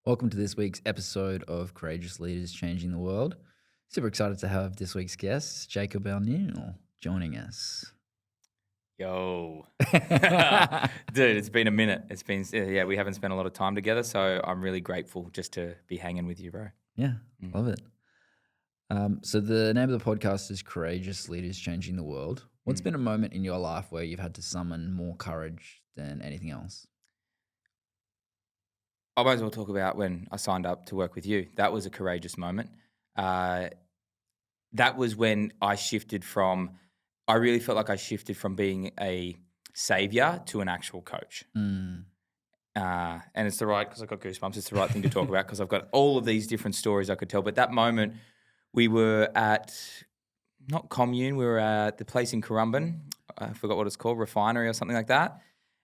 Welcome to this week's episode of Courageous Leaders Changing the World. Super excited to have this week's guest, Jacob O'Neill, joining us. Yo. Dude, it's been a minute. We haven't spent a lot of time together, so I'm really grateful just to be hanging with you, bro. Yeah, Mm. love it. So the name of the podcast is Courageous Leaders Changing the World. What's been a moment in your life where you've had to summon more courage than anything else? I might as well talk about when I signed up to work with you. That was a courageous moment. Uh, that was when I really felt like I shifted from being a savior to an actual coach. Mm. And it's the right, because I've got goosebumps, it's the right thing to talk about because I've got all of these different stories I could tell. But that moment, we were at, not commune, we were at the place in Currumbin. I forgot what it's called, refinery or something like that.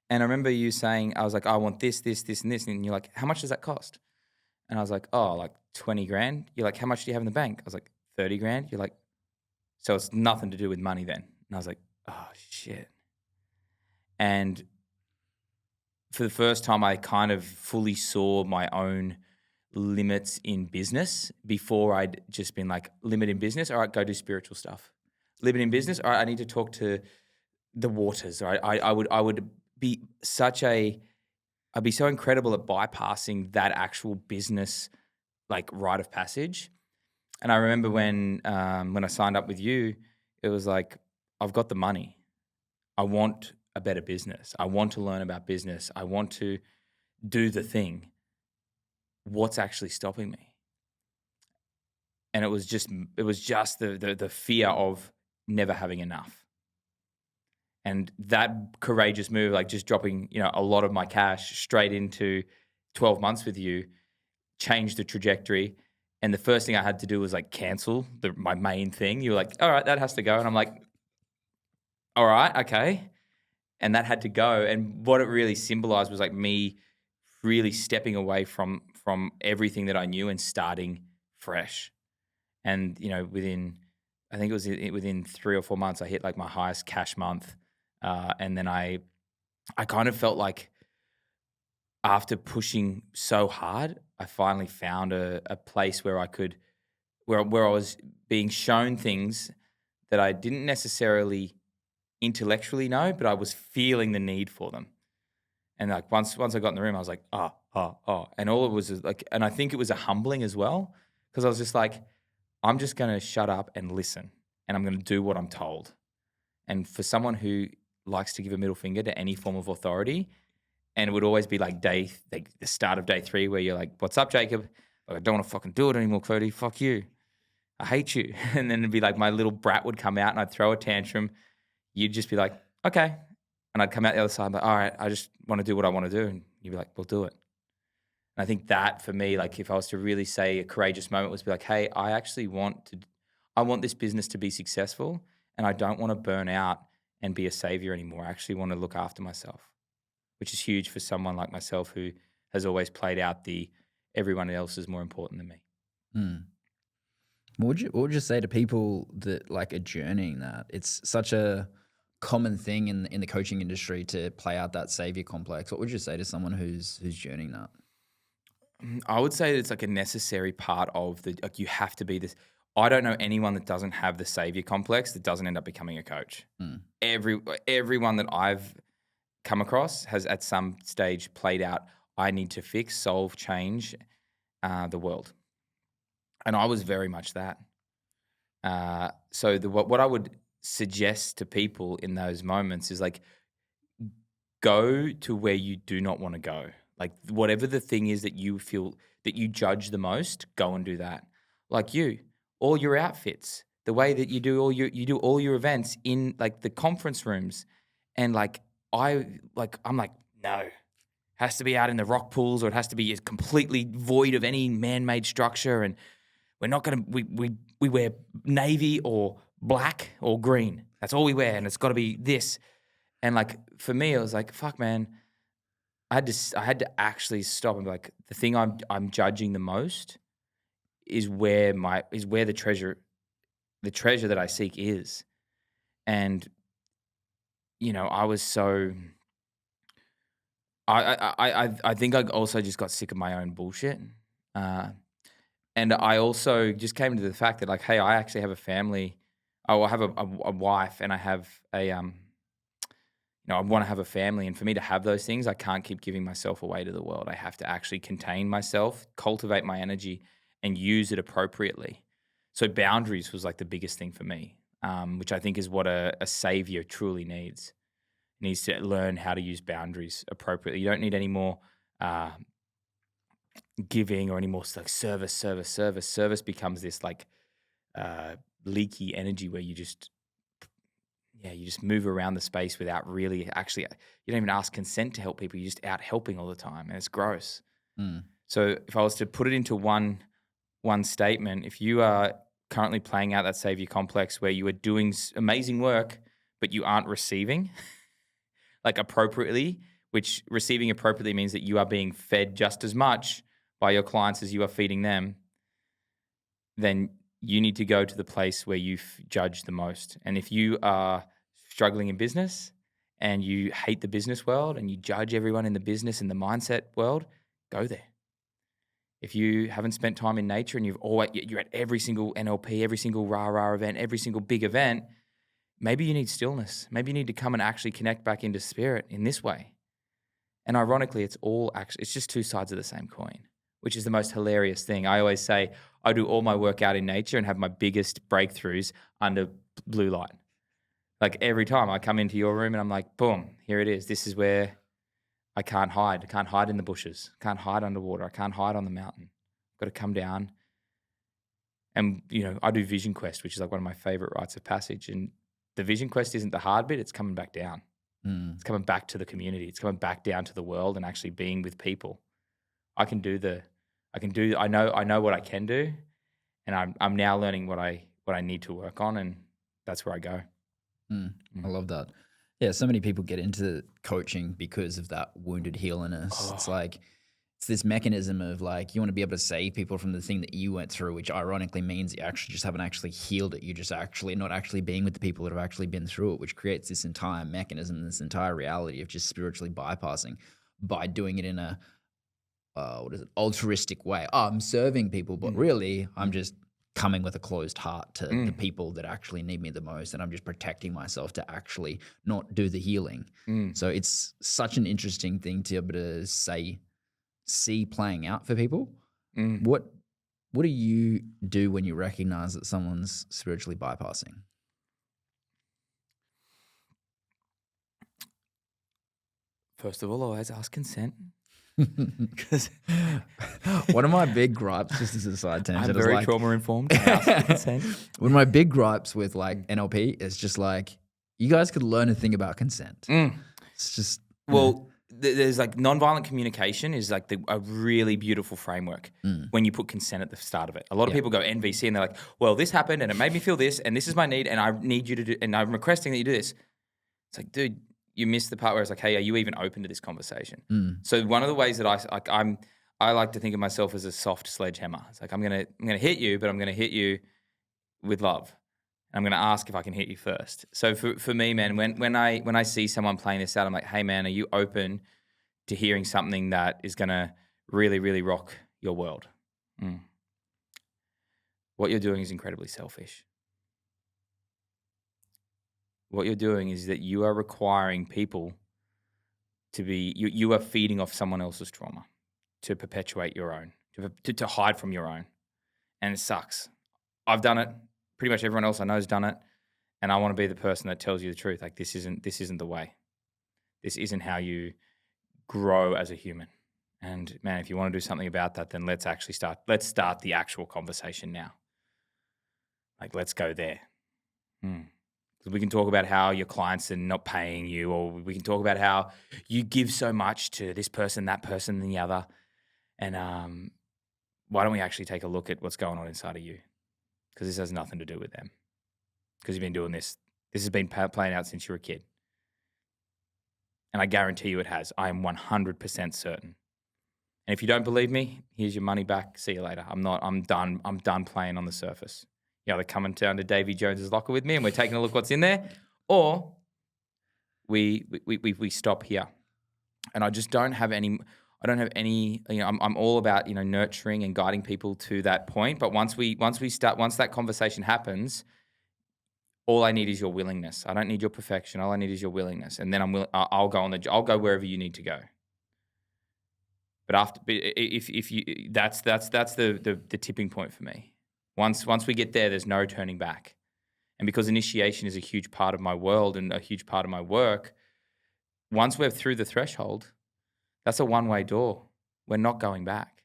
And I remember you saying, I was like, I want this, this, this, and this. And you're like, how much does that cost? And I was like, oh, like 20 grand. You're like, how much do you have in the bank? I was like, 30 grand. You're like, so it's nothing to do with money then. And I was like, oh, shit. And for the first time, I kind of fully saw my own limits in business. Before I'd just been like, limit in business, all right, go do spiritual stuff. Limit in business, all right, I need to talk to the waters. All right, I would be I'd be so incredible at bypassing that actual business like rite of passage. And I remember when I signed up with you, it was like, I've got the money. I want a better business. I want to learn about business. I want to do the thing. What's actually stopping me? And it was just the fear of never having enough. And that courageous move, like just dropping, a lot of my cash straight into 12 months with you, changed the trajectory. And the first thing I had to do was like cancel my main thing. You were like, all right, that has to go. And I'm like, all right, okay. And that had to go. And what it really symbolized was like me really stepping away from everything that I knew and starting fresh. And I think it was within 3 or 4 months, I hit like my highest cash month, and then I kind of felt like after pushing so hard, I finally found a place where I could where I was being shown things that I didn't necessarily intellectually know, but I was feeling the need for them. And like once I got in the room, I was like, oh, oh, oh. And all it was is like, and I think it was a humbling as well, because I was just like, I'm just gonna shut up and listen, and I'm gonna do what I'm told. And for someone who likes to give a middle finger to any form of authority, and it would always be like the start of day 3 where you're like, "What's up, Jacob? Like, I don't want to fucking do it anymore, Cody. Fuck you. I hate you." And then it'd be like my little brat would come out and I'd throw a tantrum. You'd just be like, "Okay," and I'd come out the other side like, "All right, I just want to do what I want to do," and you'd be like, "We'll do it." And I think that for me, like if I was to really say a courageous moment was be like, "Hey, I want this business to be successful, and I don't want to burn out and be a savior anymore. I actually want to look after myself," which is huge for someone like myself who has always played out the everyone else is more important than me. Mm. What would you say to people that like are journeying that? It's such a common thing in the coaching industry to play out that savior complex. What would you say to someone who's journeying that? I would say that it's like a necessary part of like you have to be this. I don't know anyone that doesn't have the savior complex that doesn't end up becoming a coach. Mm. Everyone that I've come across has at some stage played out. I need to fix, solve, change the world, and I was very much that. What I would suggest to people in those moments is like go to where you do not want to go. Like whatever the thing is that you feel that you judge the most, go and do that. Like all your outfits, the way that you do all your events in like the conference rooms, and I'm like no, has to be out in the rock pools or it has to be completely void of any man-made structure, and we're not gonna we wear navy or black or green. That's all we wear, and it's got to be this. And like for me, I was like, fuck, man. I had to actually stop and be like, the thing I'm judging the most is where the treasure that I seek is. And I was so I think I also just got sick of my own bullshit. And I also just came to the fact that, like, hey, I actually have a family. Oh, I have a wife, and I have I want to have a family. And for me to have those things, I can't keep giving myself away to the world. I have to actually contain myself, cultivate my energy, and use it appropriately. So boundaries was like the biggest thing for me, which I think is what a savior truly needs. Needs to learn how to use boundaries appropriately. You don't need any more uh, giving or any more like service, service, service. Service becomes this like leaky energy where you just move around the space without really actually. You don't even ask consent to help people. You're just out helping all the time, and it's gross. Mm. So if I was to put it into one statement, if you are currently playing out that savior complex where you are doing amazing work, but you aren't receiving like appropriately, which receiving appropriately means that you are being fed just as much by your clients as you are feeding them, then you need to go to the place where you judge the most. And if you are struggling in business and you hate the business world and you judge everyone in the business and the mindset world, go there. If you haven't spent time in nature and you're at every single NLP, every single rah-rah event, every single big event, maybe you need stillness. Maybe you need to come and actually connect back into spirit in this way. And ironically, it's just two sides of the same coin, which is the most hilarious thing. I always say I do all my work out in nature and have my biggest breakthroughs under blue light. Like every time I come into your room and I'm like, boom, here it is. This is where I can't hide. I can't hide in the bushes. I can't hide underwater. I can't hide on the mountain. I've got to come down. And, I do Vision Quest, which is like one of my favorite rites of passage. And the Vision Quest isn't the hard bit. It's coming back down. It's coming back to the community. It's coming back down to the world and actually being with people. I know what I can do, and I'm now learning what I need to work on, and that's where I go. I love that. Yeah, so many people get into coaching because of that wounded healerness. It's like it's this mechanism of like you want to be able to save people from the thing that you went through, which ironically means you actually just haven't actually healed it. You're just actually not actually being with the people that have actually been through it, which creates this entire mechanism, this entire reality of just spiritually bypassing by doing it in a altruistic way. Oh, I'm serving people, but really I'm just coming with a closed heart to the people that actually need me the most, and I'm just protecting myself to actually not do the healing. So it's such an interesting thing to be able to see playing out for people. What do you do when you recognize that someone's spiritually bypassing? First of all, always ask consent. Because one of my big gripes, just as a side tangent, I'm very trauma informed. Ask consent. One of my big gripes with like NLP is just like you guys could learn a thing about consent. It's just there's like nonviolent communication is like a really beautiful framework when you put consent at the start of it. A lot of people go NVC and they're like, well, this happened and it made me feel this and this is my need and I need you to do and I'm requesting that you do this. It's like, dude, you missed the part where it's like, hey, are you even open to this conversation? So one of the ways that I like to think of myself as a soft sledgehammer. It's like I'm gonna hit you, but I'm gonna hit you with love. I'm gonna ask if I can hit you first. So for me, man, when I see someone playing this out, I'm like, hey, man, are you open to hearing something that is gonna really, really rock your world? What you're doing is incredibly selfish. What you're doing is that you are requiring people to be, you are feeding off someone else's trauma to perpetuate your own, to hide from your own. And it sucks. I've done it. Pretty much everyone else I know has done it. And I want to be the person that tells you the truth. Like this isn't the way. This isn't how you grow as a human. And man, if you want to do something about that, then let's start the actual conversation now. Like let's go there. We can talk about how your clients are not paying you, or we can talk about how you give so much to this person, that person, and the other. And why don't we actually take a look at what's going on inside of you? Because this has nothing to do with them. Because you've been doing this. This has been playing out since you were a kid. And I guarantee you it has. I am 100% certain. And if you don't believe me, here's your money back. See you later. I'm done. I'm done playing on the surface. You're either coming down to Davy Jones's locker with me and we're taking a look what's in there, or we stop here. Mm. I just don't have any. I don't have any. I'm all about nurturing and guiding people to that point. But once that conversation happens, all I need is your willingness. I don't need your perfection. All I need is your willingness, and then I'll go I'll go wherever you need to go. But if you that's the tipping point for me. Once we get there, there's no turning back. And because initiation is a huge part of my world and a huge part of my work, once we're through the threshold, that's a one-way door. We're not going back.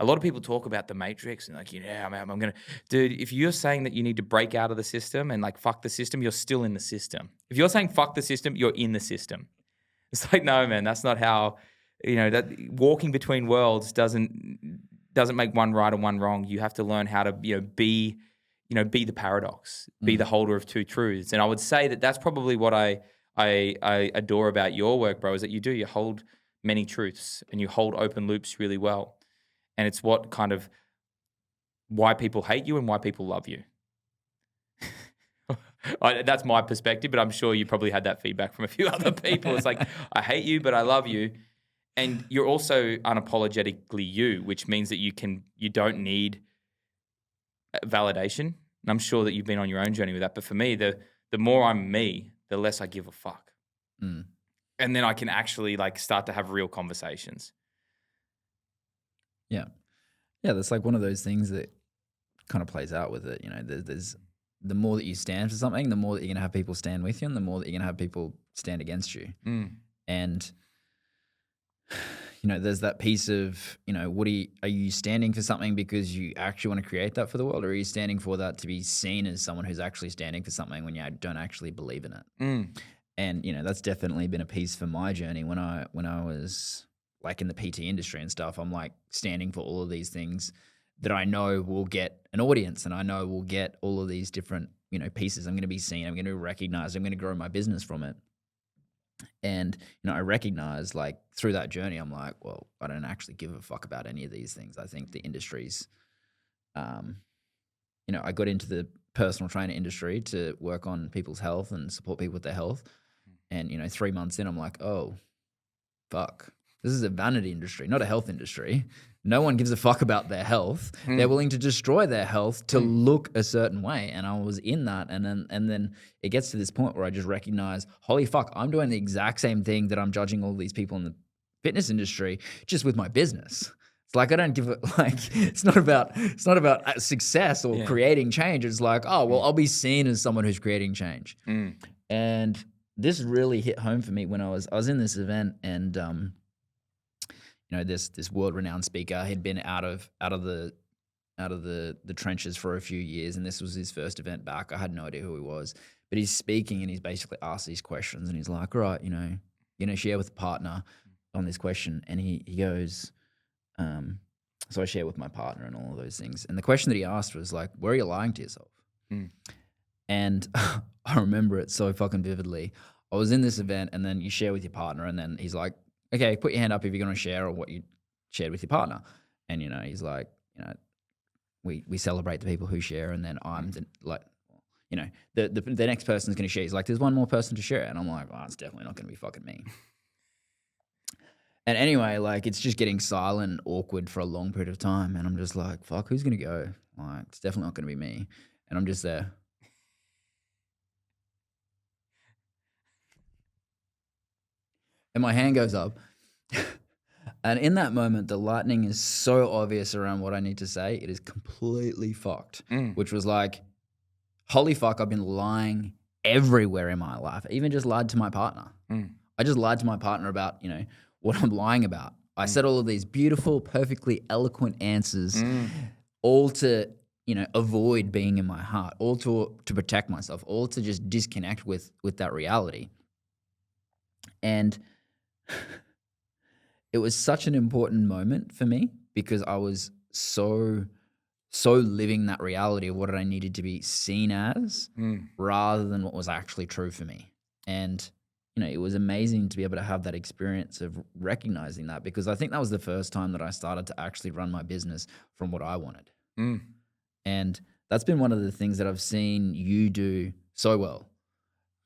A lot of people talk about the matrix and I'm going to, dude, if you're saying that you need to break out of the system and fuck the system, you're still in the system. If you're saying fuck the system, you're in the system. It's no, man, that's not how, that walking between worlds doesn't make one right and one wrong. You have to learn how to, be the paradox, be the holder of two truths. And I would say that that's probably what I adore about your work, bro, is that you hold many truths and you hold open loops really well. And it's what kind of why people hate you and why people love you. That's my perspective, but I'm sure you probably had that feedback from a few other people. It's I hate you, but I love you. And you're also unapologetically you, which means that you don't need validation. And I'm sure that you've been on your own journey with that. But for me, the more I'm me, the less I give a fuck. Mm. And then I can actually start to have real conversations. Yeah. Yeah, that's one of those things that kind of plays out with it. There's the more that you stand for something, the more that you're going to have people stand with you and the more that you're going to have people stand against you. Mm. And, there's that piece of, are you standing for something because you actually want to create that for the world, or are you standing for that to be seen as someone who's actually standing for something when you don't actually believe in it? Mm. And, that's definitely been a piece for my journey when I was in the PT industry and stuff. I'm standing for all of these things that I know will get an audience and I know will get all of these different, pieces. I'm going to be seen. I'm going to be recognized. I'm going to grow my business from it. And, I recognize through that journey, I'm well, I don't actually give a fuck about any of these things. I think the industry's, I got into the personal trainer industry to work on people's health and support people with their health. And, 3 months in, I'm oh, fuck. This is a vanity industry, not a health industry. No one gives a fuck about their health. They're willing to destroy their health to look a certain way. And I was in that. And then it gets to this point where I just recognize, holy fuck, I'm doing the exact same thing that I'm judging all these people in the fitness industry, just with my business. It's I don't give it it's not about success or creating change. It's oh, well, I'll be seen as someone who's creating change. And this really hit home for me when I was in this event and this world-renowned speaker had been out of the trenches for a few years, and this was his first event back. I had no idea who he was, but he's speaking and he's basically asked these questions, and he's right, share with a partner on this question, and he goes, so I share with my partner and all of those things, and the question that he asked was where are you lying to yourself? And I remember it so fucking vividly. I was in this event, and then you share with your partner, and then he's okay, put your hand up if you're going to share or what you shared with your partner. And, he's we celebrate the people who share, and then I'm the next person's going to share. He's there's one more person to share. And I'm oh, it's definitely not going to be fucking me. And anyway, it's just getting silent and awkward for a long period of time. And I'm just fuck, who's going to go? It's definitely not going to be me. And I'm just there. And my hand goes up. And in that moment, the lightning is so obvious around what I need to say. It is completely fucked, which was holy fuck, I've been lying everywhere in my life. I even just lied to my partner. I just lied to my partner about, what I'm lying about. I said all of these beautiful, perfectly eloquent answers, all to, avoid being in my heart, all to protect myself, all to just disconnect with that reality. And it was such an important moment for me because I was so living that reality of what I needed to be seen as rather than what was actually true for me. And, it was amazing to be able to have that experience of recognizing that, because I think that was the first time that I started to actually run my business from what I wanted. And that's been one of the things that I've seen you do so well.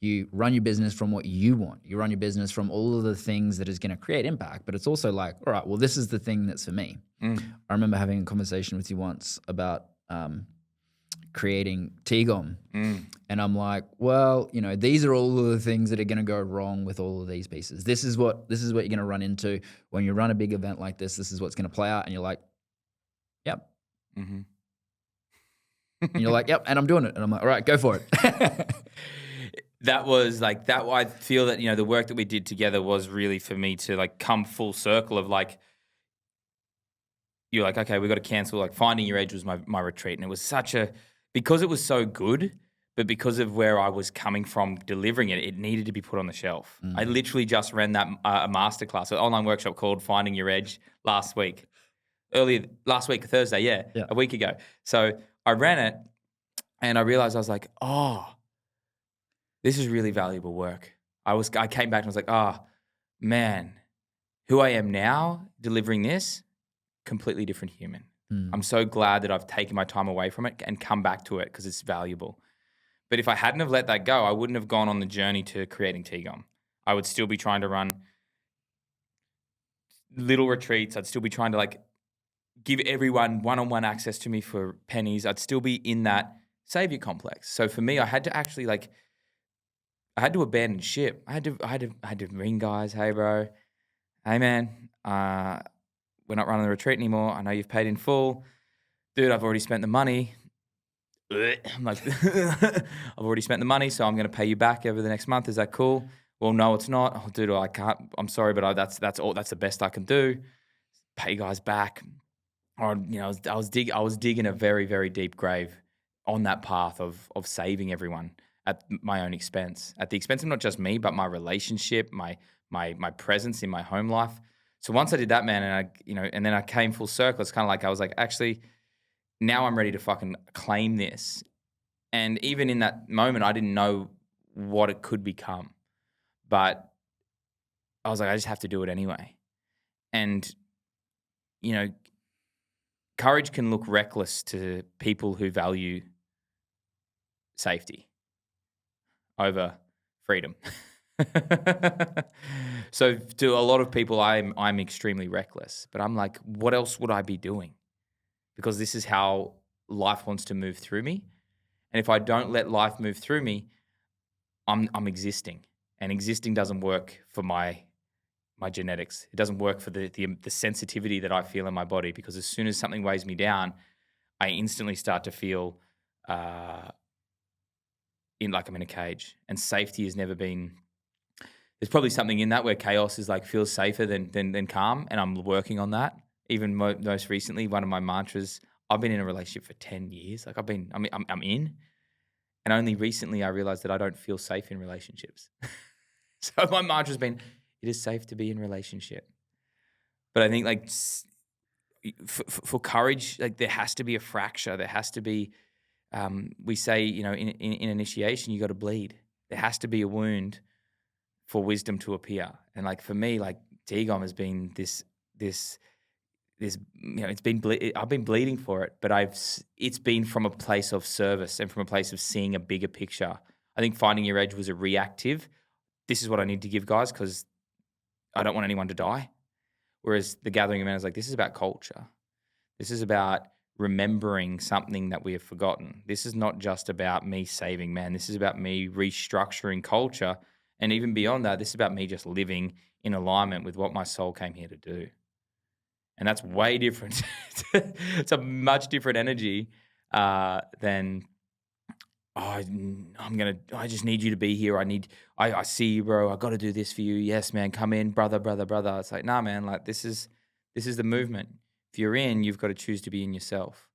You run your business from what you want. You run your business from all of the things that is going to create impact. But it's also like, all right, well, this is the thing that's for me. I remember having a conversation with you once about creating TGOM. And I'm like, well, you know, these are all of the things that are going to go wrong with all of these pieces. This is what you're going to run into when you run a big event like this. This is what's going to play out. And you're like, yep. And you're like, yep. And I'm doing it. And I'm like, all right, go for it. That was like that. I feel that, you know, the work that we did together was really for me to like come full circle of like, you're like, okay, we got to cancel. Like Finding Your Edge was my retreat. And it was because it was so good, but because of where I was coming from delivering it, it needed to be put on the shelf. I literally just ran that a masterclass, an online workshop called Finding Your Edge last week, Thursday, a week ago. So I ran it and I realized I was like, oh, this is really valuable work. I came back and was like, oh, man, who I am now delivering this, completely different human. I'm so glad that I've taken my time away from it and come back to it because it's valuable. But if I hadn't have let that go, I wouldn't have gone on the journey to creating TGOM. I would still be trying to run little retreats. I'd still be trying to like give everyone one-on-one access to me for pennies. I'd still be in that savior complex. So for me, I had to actually I had to abandon ship. I had to ring guys. Hey, bro. Hey, man. We're not running the retreat anymore. I know you've paid in full. Dude, I've already spent the money. I'm like, I've already spent the money, so I'm going to pay you back over the next month. Is that cool? Well, no, it's not. Oh, dude, I can't. I'm sorry, but that's all. That's the best I can do. Pay you guys back. Or, you know, I was digging a very, very deep grave on that path of saving everyone at my own expense, at the expense of not just me, but my relationship, my presence in my home life. So once I did that, man, and then I came full circle. It's kind of like I was like, actually, now I'm ready to fucking claim this. And even in that moment, I didn't know what it could become, but I was like, I just have to do it anyway. And, you know, courage can look reckless to people who value safety over freedom. So to a lot of people, I'm extremely reckless, but I'm like, what else would I be doing? Because this is how life wants to move through me. And if I don't let life move through me, I'm existing, and existing doesn't work for my genetics. It doesn't work for the sensitivity that I feel in my body, because as soon as something weighs me down, I instantly start to feel like I'm in a cage. And safety has never been. There's probably something in that where chaos is like feels safer than calm, and I'm working on that. Even most recently, one of my mantras. I've been in a relationship for 10 years. Like I'm in, and only recently I realized that I don't feel safe in relationships. So my mantra's been, it is safe to be in relationship. But I think like for courage, like there has to be a fracture. There has to be, we say, you know, in initiation, you got to bleed. There has to be a wound for wisdom to appear. And like for me, like TGOM has been this, you know, I've been bleeding for it, but it's been from a place of service and from a place of seeing a bigger picture. I think Finding Your Edge was a reactive. This is what I need to give guys because I don't want anyone to die. Whereas the Gathering of Men is like, this is about culture. This is about remembering something that we have forgotten. This is not just about me saving man. This is about me restructuring culture. And even beyond that, this is about me just living in alignment with what my soul came here to do. And that's way different. It's a much different energy than, I just need you to be here. I see you, bro. I got to do this for you. Yes, man. Come in, brother. It's like, nah, man, like this is the movement. If you're in, you've got to choose to be in yourself.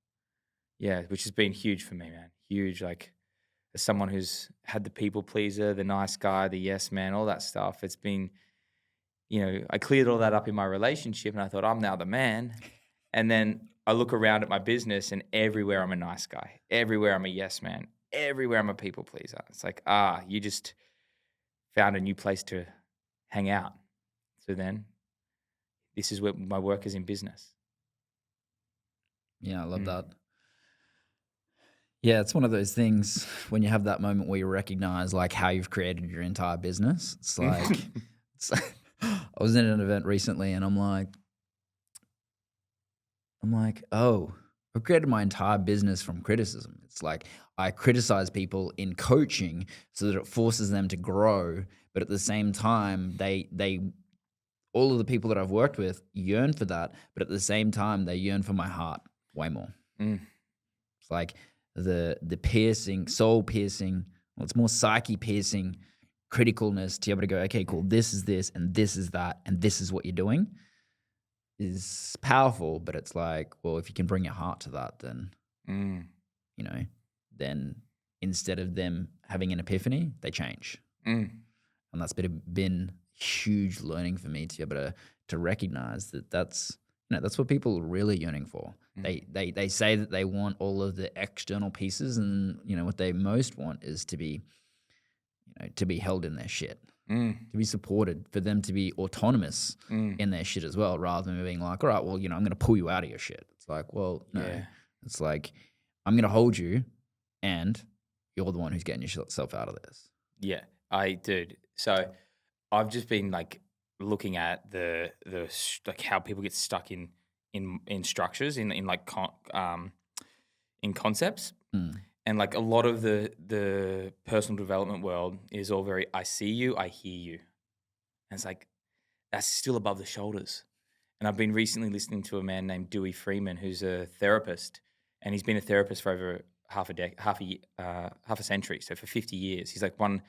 Yeah. Which has been huge for me, man. Huge. Like as someone who's had the people pleaser, the nice guy, the yes man, all that stuff. It's been, you know, I cleared all that up in my relationship and I thought I'm now the man. And then I look around at my business and everywhere I'm a nice guy. Everywhere I'm a yes man. Everywhere I'm a people pleaser. It's like, you just found a new place to hang out. So then this is where my work is in business. Yeah, I love that. Yeah, it's one of those things when you have that moment where you recognize like how you've created your entire business. It's like, it's, I was in an event recently and I'm like, oh, I've created my entire business from criticism. It's like I criticize people in coaching so that it forces them to grow, but at the same time, they all of the people that I've worked with yearn for that, but at the same time, they yearn for my heart way more. Mm. It's like the piercing, soul piercing, well, it's more psyche piercing criticalness to be able to go, okay, cool, this is this and this is that and this is what you're doing is powerful, but it's like, well, if you can bring your heart to that, then Mm. you know, then instead of them having an epiphany, they change. Mm. And that's been huge learning for me to be able to recognize that that's what people are really yearning for. They say that they want all of the external pieces, and what they most want is to be to be held in their shit, Mm. to be supported, for them to be autonomous Mm. in their shit as well, rather than being like, all right, well, I'm going to pull you out of your shit. It's like, well, no, Yeah. it's like I'm going to hold you, and you're the one who's getting yourself out of this. Yeah, dude. So I've just been like looking at like how people get stuck in structures in like in concepts, Mm. and like a lot of the personal development world is all very I see you, I hear you, and it's like that's still above the shoulders. And I've been recently listening to a man named Dewey Freeman, who's a therapist, and he's been a therapist for over half a century, so for 50 years. He's like one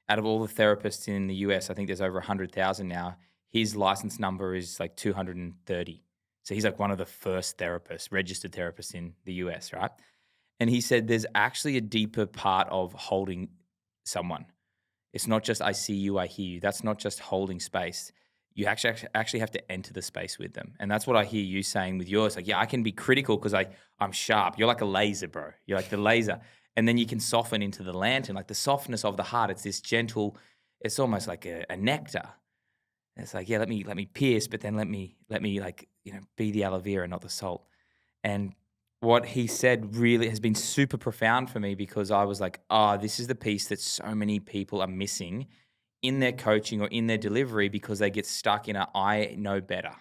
out of all the therapists in the US. I think there's over 100,000 now. His license number is like 230. So he's like one of the first therapists, registered therapists in the US, right? And he said there's actually a deeper part of holding someone. It's not just I see you, I hear you. That's not just holding space. You actually have to enter the space with them. And that's what I hear you saying with yours. Like, yeah, I can be critical because I'm sharp. You're like a laser, bro. You're like the laser. And then you can soften into the lantern, like the softness of the heart. It's this gentle, it's almost like a nectar. And it's like, yeah, let me pierce, but then let me like, be the aloe vera, not the salt. And what he said really has been super profound for me, because I was like, this is the piece that so many people are missing in their coaching or in their delivery, because they get stuck in a I know better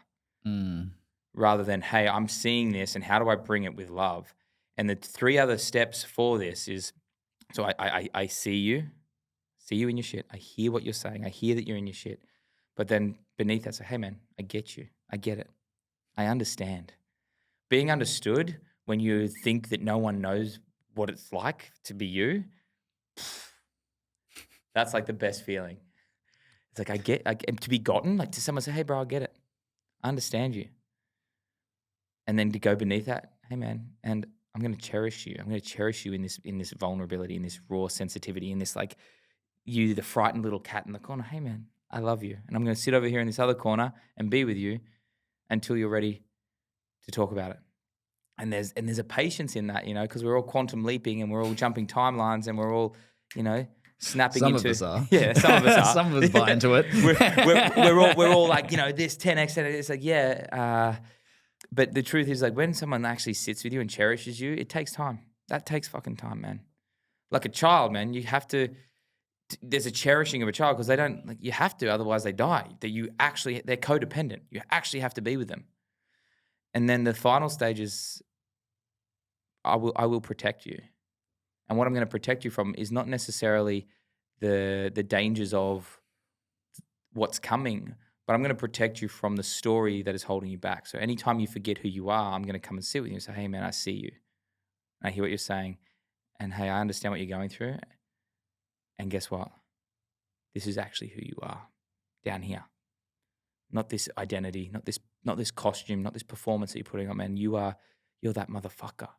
Mm. rather than, hey, I'm seeing this and how do I bring it with love? And the three other steps for this is, so I see you in your shit. I hear what you're saying. I hear that you're in your shit. But then beneath that, say, hey, man, I get you. I get it. I understand. Being understood when you think that no one knows what it's like to be you, that's like the best feeling. It's like and to be gotten, like to someone say, hey, bro, I get it. I understand you. And then to go beneath that, hey, man, and I'm going to cherish you. I'm going to cherish you in this vulnerability, in this raw sensitivity, in this like you, the frightened little cat in the corner. Hey, man, I love you. And I'm going to sit over here in this other corner and be with you until you're ready to talk about it. And there's a patience in that, because we're all quantum leaping and we're all jumping timelines and we're all, snapping Some into. of us are. Yeah, some of us are. Some of us buy into it. we're all like, this 10x. It's like, yeah. But the truth is, like, when someone actually sits with you and cherishes you, it takes time. That takes fucking time, man. Like a child, man, you have to. There's a cherishing of a child because they don't, like, you have to, otherwise they die. They're codependent. You actually have to be with them. And then the final stage is, I will protect you. And what I'm going to protect you from is not necessarily the dangers of what's coming, but I'm going to protect you from the story that is holding you back. So anytime you forget who you are, I'm going to come and sit with you and say, hey, man, I see you. I hear what you're saying. And hey, I understand what you're going through. And guess what? This is actually who you are down here. Not this identity, not this costume, not this performance that you're putting on, man. You're that motherfucker.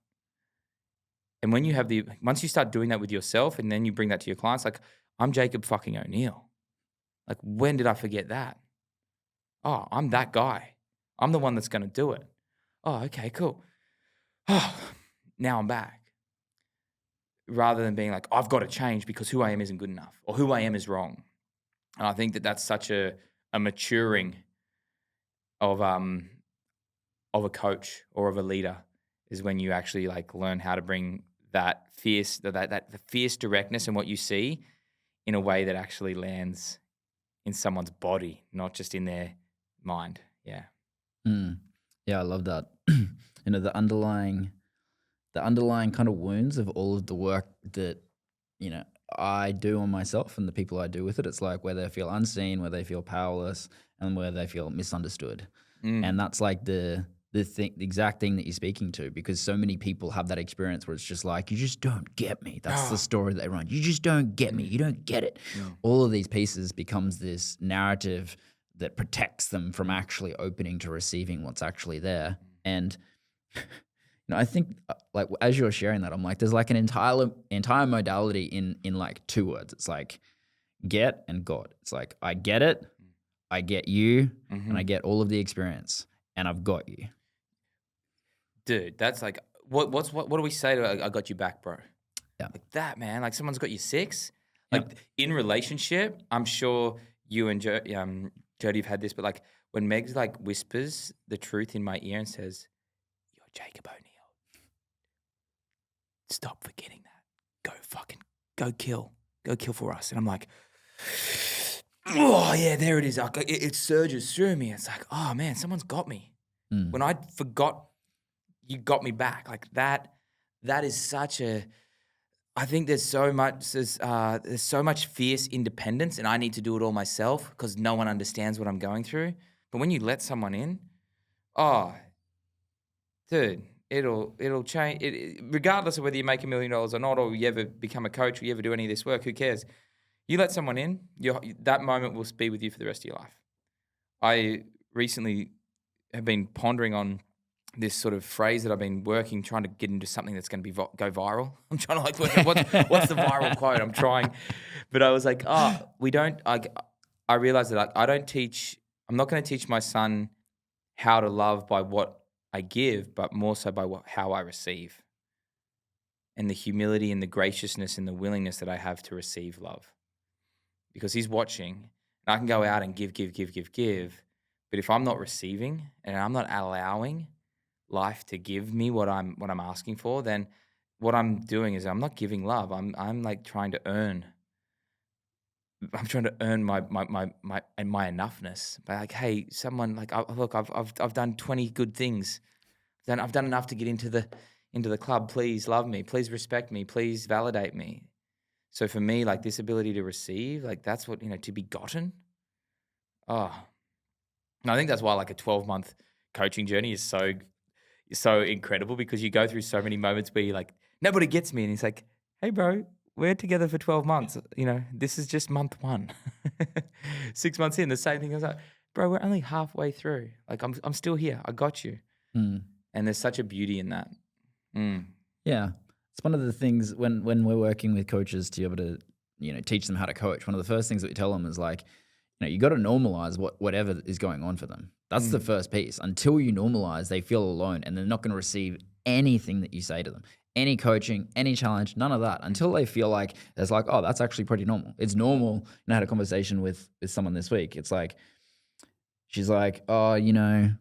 And when you have once you start doing that with yourself and then you bring that to your clients, like, I'm Jacob fucking O'Neill. Like, when did I forget that? Oh, I'm that guy. I'm the one that's going to do it. Oh, okay, cool. Oh, now I'm back. Rather than being like, I've got to change because who I am isn't good enough or who I am is wrong. And I think that that's such a maturing of a coach or of a leader, is when you actually like learn how to bring that fierce, that the fierce directness and what you see in a way that actually lands in someone's body, not just in their mind. Yeah. Mm. Yeah, I love that. The underlying kind of wounds of all of the work that, I do on myself and the people I do with it. It's like where they feel unseen, where they feel powerless, and where they feel misunderstood. And that's like the exact thing that you're speaking to, because so many people have that experience where it's just like, you just don't get me. That's the story they run. You just don't get me. You don't get it. All of these pieces becomes this narrative that protects them from actually opening to receiving what's actually there. And I think like as you're sharing that, I'm like, there's like an entire modality in like 2 words. It's like get and God. It's like, I get it, I get you, and I get all of the experience, and I've got you. Dude, that's like, what do we say to I got you back, bro? Yeah. Like that, man. Like someone's got you 6. Yep. Like in relationship, I'm sure you and Jody have had this, but like when Meg's like whispers the truth in my ear and says, "You're Jacob O'Neill. Stop forgetting that. Go kill for us." And I'm like, oh yeah, there it is. Like, it surges through me. It's like, oh man, someone's got me. When I forgot, you got me back. Like that is such a. I think there's so much fierce independence, and I need to do it all myself because no one understands what I'm going through. But when you let someone in, oh, dude, it'll change. Regardless of whether you make $1 million or not, or you ever become a coach, or you ever do any of this work, who cares? You let someone in, that moment will be with you for the rest of your life. I recently have been pondering on this sort of phrase that I've been trying to get into something that's going to go viral. I'm trying to like work out what's the viral quote. I'm trying, but I was like, we don't. I realized that I'm not going to teach my son how to love by what I give, but more so by how I receive, and the humility and the graciousness and the willingness that I have to receive love, because he's watching, and I can go out and give, but if I'm not receiving and I'm not allowing life to give me what I'm asking for, then what I'm doing is I'm not giving love. I'm like trying to earn. I'm trying to earn my enoughness. But like, hey, someone like, I've done 20 good things. Then I've done enough to get into the club. Please love me. Please respect me. Please validate me. So for me, like this ability to receive, like that's what, to be gotten. Oh, and I think that's why like a 12-month coaching journey is so incredible, because you go through so many moments where you're like, nobody gets me. And he's like, hey, bro, we're together for 12 months. This is just month 1. 6 months in, the same thing. I was like, bro, we're only halfway through. Like, I'm still here. I got you. And there's such a beauty in that. Yeah. It's one of the things when we're working with coaches to be able to, teach them how to coach. One of the first things that we tell them is like, you got to normalize whatever is going on for them. That's the first piece. Until you normalize, they feel alone and they're not going to receive anything that you say to them. Any coaching, any challenge, none of that. Until they feel like it's like, oh, that's actually pretty normal. It's normal. I had a conversation with someone this week. It's like, she's like, oh, that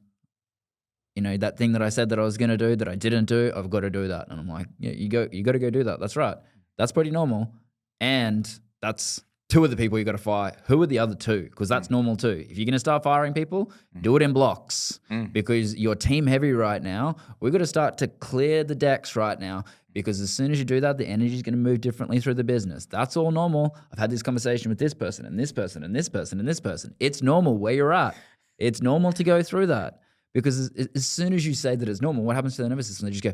thing that I said that I was going to do that I didn't do, I've got to do that. And I'm like, yeah, you got to go do that. That's right. That's pretty normal. And that's 2 of the people you got to fire. Who are the other 2? Because that's normal too. If you're going to start firing people, do it in blocks, because you're team heavy right now. We've got to start to clear the decks right now, because as soon as you do that, the energy is going to move differently through the business. That's all normal. I've had this conversation with this person and this person and this person and this person. It's normal where you're at. It's normal to go through that, because as soon as you say that it's normal, what happens to the nervous system? They just go,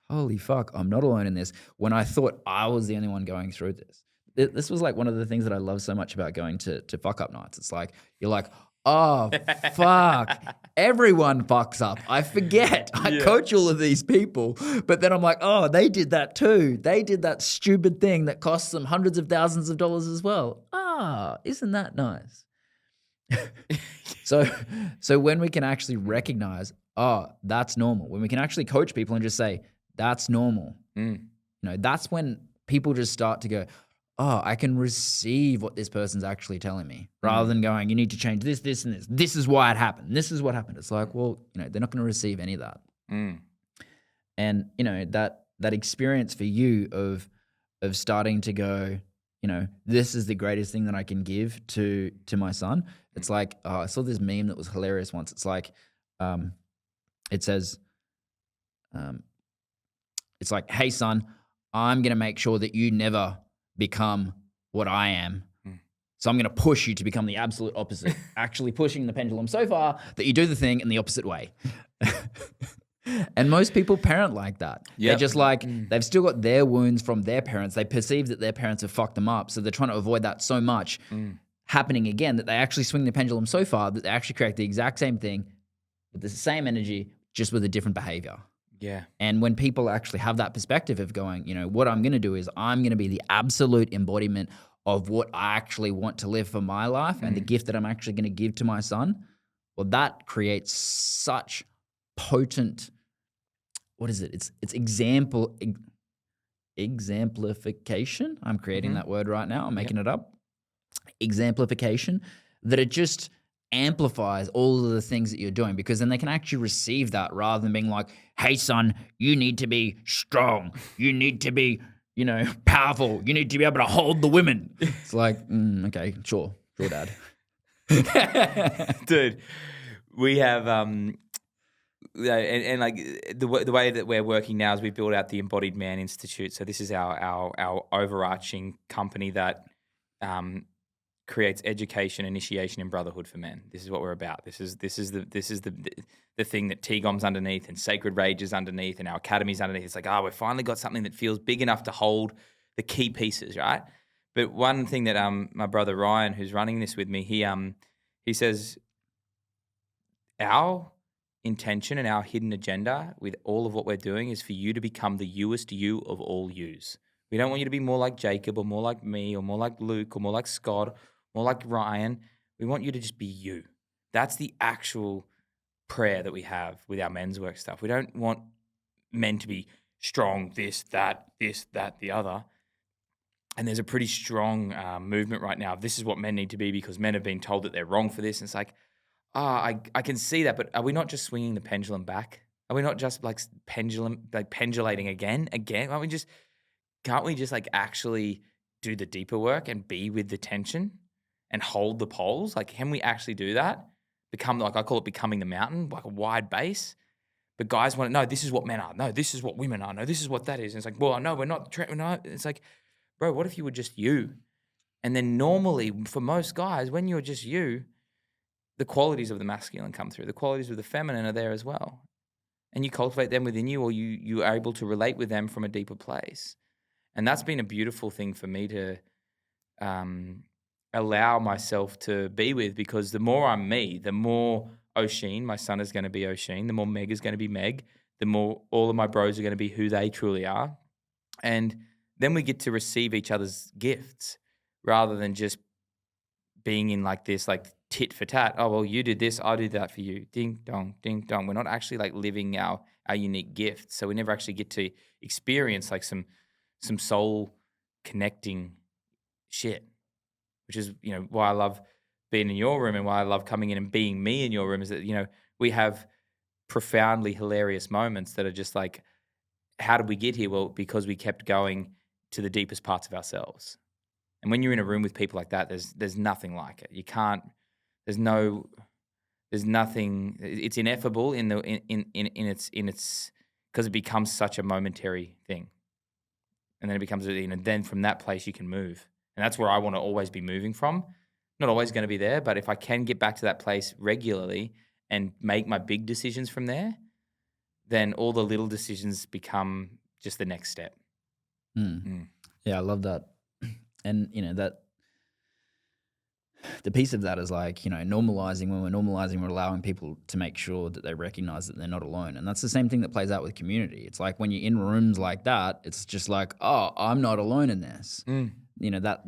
holy fuck, I'm not alone in this. When I thought I was the only one going through this. This was like one of the things that I love so much about going to fuck up nights. It's like, you're like, oh, fuck, everyone fucks up. I forget. I coach all of these people. But then I'm like, oh, they did that too. They did that stupid thing that costs them hundreds of thousands of dollars as well. Isn't that nice? So when we can actually recognize, that's normal. When we can actually coach people and just say, that's normal. That's when people just start to go, oh, I can receive what this person's actually telling me, rather than going, you need to change this, this, and this. This is why it happened. This is what happened. It's like, well, they're not going to receive any of that. And, that experience for you of starting to go, this is the greatest thing that I can give to my son. It's like, I saw this meme that was hilarious once. It's like, it says, it's like, hey son, I'm going to make sure that you never become what I am. So I'm going to push you to become the absolute opposite, actually pushing the pendulum so far that you do the thing in the opposite way. And most people parent like that. Yep. They're just like, they've still got their wounds from their parents. They perceive that their parents have fucked them up. So they're trying to avoid that so much happening again that they actually swing the pendulum so far that they actually create the exact same thing with the same energy, just with a different behavior. Yeah. And when people actually have that perspective of going, what I'm going to do is I'm going to be the absolute embodiment of what I actually want to live for my life and the gift that I'm actually going to give to my son, well, that creates such potent, what is it? It's exemplification. I'm creating that word right now. I'm making it up. Exemplification, that it just amplifies all of the things that you're doing, because then they can actually receive that rather than being like, hey son, you need to be strong. You need to be, powerful. You need to be able to hold the women. It's like, okay, sure, dad. Dude, we have and like the way that we're working now is we build out the Embodied Man Institute. So this is our overarching company that creates education, initiation, and brotherhood for men. This is what we're about. This is the thing that TGOM's underneath and Sacred Rage is underneath and our academy's underneath. It's like, we've finally got something that feels big enough to hold the key pieces, right? But one thing that my brother Ryan, who's running this with me, he says our intention and our hidden agenda with all of what we're doing is for you to become the youest you of all yous. We don't want you to be more like Jacob or more like me or more like Luke or more like Scott, more like Ryan. We want you to just be you. That's the actual prayer that we have with our men's work stuff. We don't want men to be strong, this, that, the other. And there's a pretty strong movement right now. This is what men need to be because men have been told that they're wrong for this. And it's like, I can see that, but are we not just swinging the pendulum back? Are we not just like pendulating again? Can't we just like actually do the deeper work and be with the tension and hold the poles? Like, can we actually do that? Become, like, I call it becoming the mountain, like a wide base. But guys want to know, this is what men are. No, this is what women are. No, this is what that is. And it's like, well, no, we're not. It's like, bro, what if you were just you? And then normally for most guys, when you're just you, the qualities of the masculine come through. The qualities of the feminine are there as well. And you cultivate them within you, or you are able to relate with them from a deeper place. And that's been a beautiful thing for me to allow myself to be with, because the more I'm me, the more Oisin, my son, is going to be Oisin, the more Meg is going to be Meg, the more all of my bros are going to be who they truly are. And then we get to receive each other's gifts rather than just being in like this, like tit for tat. Oh, well, you did this, I'll do that for you. Ding, dong, ding, dong. We're not actually like living our unique gifts. So we never actually get to experience like some soul connecting shit, which is, why I love being in your room and why I love coming in and being me in your room is that, we have profoundly hilarious moments that are just like, how did we get here? Well, because we kept going to the deepest parts of ourselves. And when you're in a room with people like that, there's nothing like it. You can't, there's nothing, it's ineffable in its, because it becomes such a momentary thing. And then it becomes, then from that place you can move. And that's where I want to always be moving from. Not always going to be there, but if I can get back to that place regularly and make my big decisions from there, then all the little decisions become just the next step. Yeah, I love that. And, that the piece of that is like, normalizing. When we're normalizing, we're allowing people to make sure that they recognize that they're not alone. And that's the same thing that plays out with community. It's like when you're in rooms like that, it's just like, oh, I'm not alone in this. That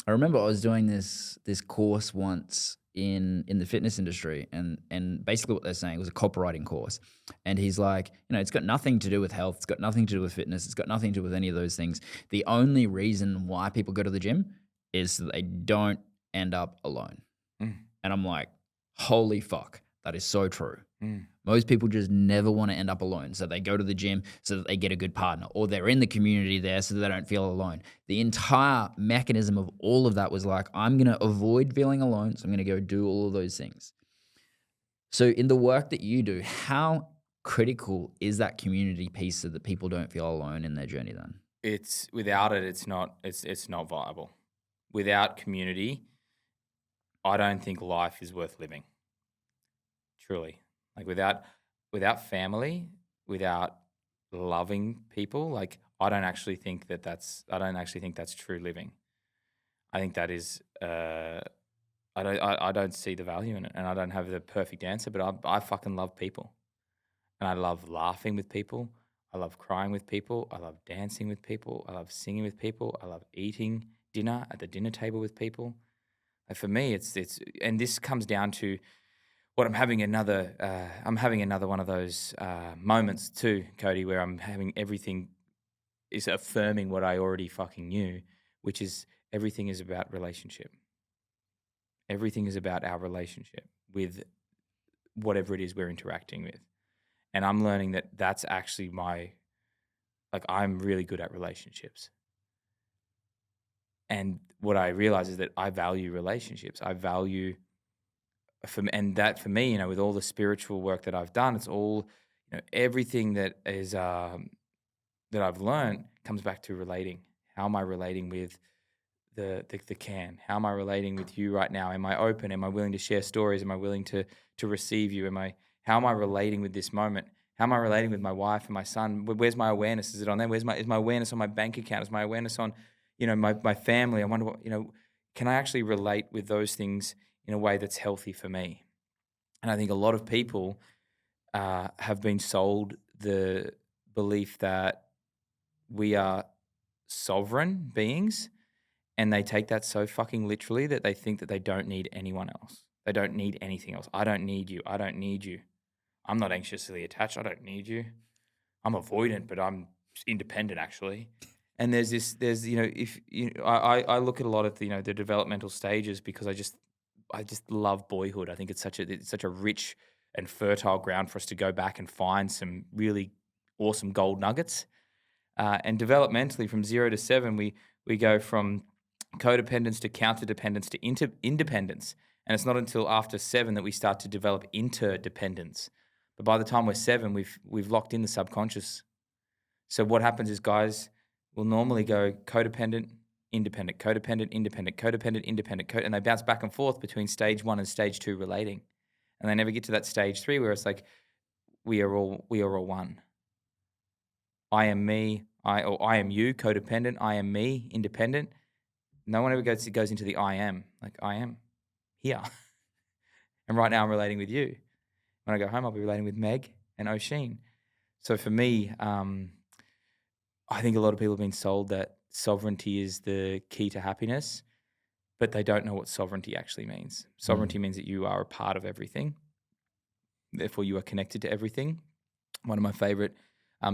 I remember I was doing this course once in the fitness industry, and basically what they're saying was a copywriting course. And he's like, it's got nothing to do with health, it's got nothing to do with fitness, it's got nothing to do with any of those things. The only reason why people go to the gym is so that they don't end up alone. And I'm like, holy fuck, that is so true. Most people just never want to end up alone. So they go to the gym so that they get a good partner, or they're in the community there so that they don't feel alone. The entire mechanism of all of that was like, I'm going to avoid feeling alone. So I'm going to go do all of those things. So in the work that you do, how critical is that community piece so that people don't feel alone in their journey then? It's without it, it's not viable. Without community, I don't think life is worth living. Truly. Like without family, without loving people, like I don't actually think that's true living. I think that is I don't see the value in it, and I don't have the perfect answer, but I fucking love people. And I love laughing with people. I love crying with people. I love dancing with people. I love singing with people. I love eating dinner at the dinner table with people. And for me, it's and this comes down to what I'm having another one of those moments too, Cody, where I'm having everything is affirming what I already fucking knew, which is everything is about relationship. Everything is about our relationship with whatever it is we're interacting with. And I'm learning that that's actually I'm really good at relationships. And what I realize is that I value relationships. I value and that for me, with all the spiritual work that I've done, it's all, everything that is that I've learned comes back to relating. How am I relating with the can? How am I relating with you right now? Am I open? Am I willing to share stories? Am I willing to receive you? How am I relating with this moment? How am I relating with my wife and my son? Where's my awareness? Is it on there? Is my awareness on my bank account? Is my awareness on, my family? I wonder what, can I actually relate with those things in a way that's healthy for me? And I think a lot of people have been sold the belief that we are sovereign beings, and they take that so fucking literally that they think that they don't need anyone else. They don't need anything else. I don't need you. I don't need you. I'm not anxiously attached. I don't need you. I'm avoidant, but I'm independent actually. And if I look at a lot of the developmental stages because I just love boyhood. I think it's such a rich and fertile ground for us to go back and find some really awesome gold nuggets. And developmentally, from 0 to 7, we go from codependence to counterdependence to independence. And it's not until after 7 that we start to develop interdependence. But by the time we're 7, we've locked in the subconscious. So what happens is guys will normally go codependent, independent, codependent, independent, codependent, independent, and they bounce back and forth between stage 1 and stage 2 relating. And they never get to that stage 3 where it's like we are all one. I am me, I am you, codependent, I am me, independent. No one ever goes into the I am. Like, I am here. And right now I'm relating with you. When I go home, I'll be relating with Meg and O'Sheen. So for me, I think a lot of people have been sold that sovereignty is the key to happiness, but they don't know what sovereignty actually means. Sovereignty means that you are a part of everything. Therefore, you are connected to everything. One of my favorite